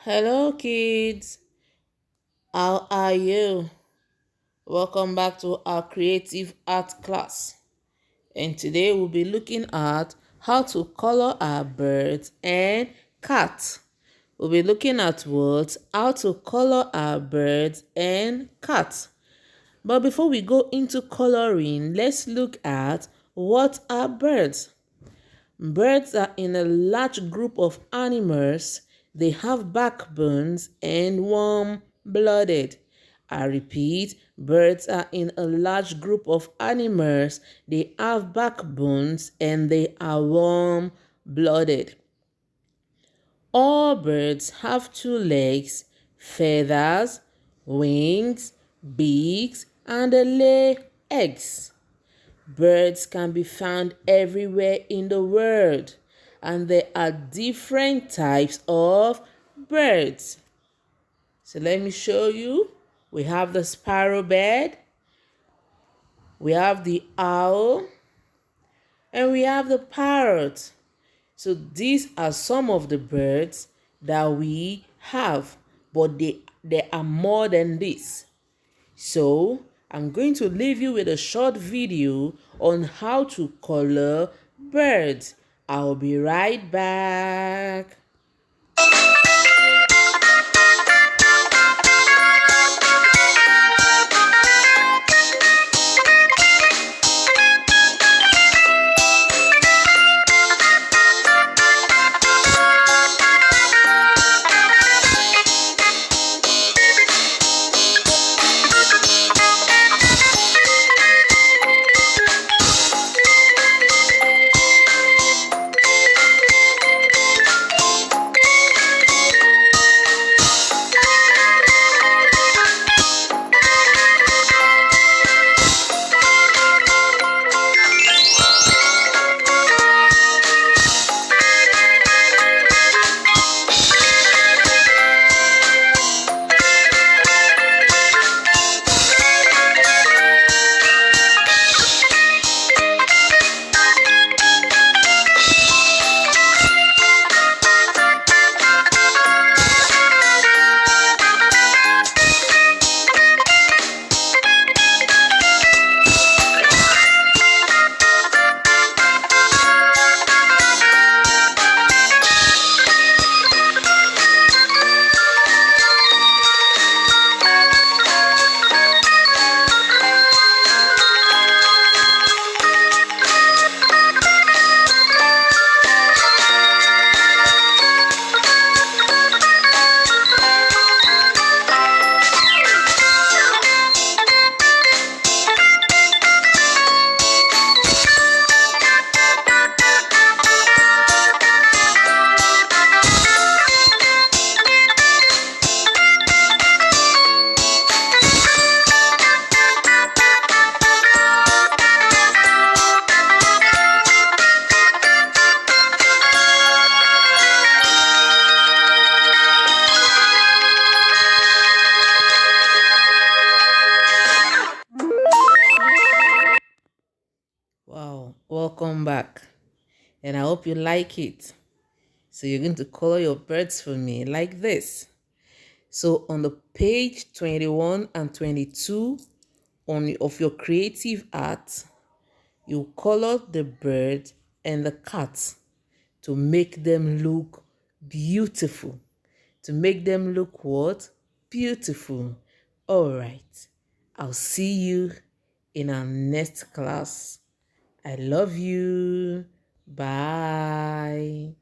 Hello, kids. How are you? Welcome back to our creative art class. And today we'll be looking at how to color our birds and cats. We'll be looking at what? How to color our birds and cats. But before we go into coloring, let's look at what are birds. Birds are in a large group of animals. They have backbones and warm-blooded. I repeat, birds are in a large group of animals. They have backbones and they are warm-blooded. All birds have two legs, feathers, wings, beaks, and they lay eggs. Birds can be found everywhere in the world, and there are different types of birds. So let me show you. We have the sparrow bird, we have the owl, and we have the parrot. So these are some of the birds that we have, but there are more than this. So I'm going to leave you with a short video on how to color birds. I'll be right back. Wow, welcome back. And I hope you like it. So you're going to color your birds for me like this. So on the page 21 and 22 of your creative art, you color the bird and the cat to make them look beautiful. To make them look what? Beautiful. All right. I'll see you in our next class. I love you. Bye.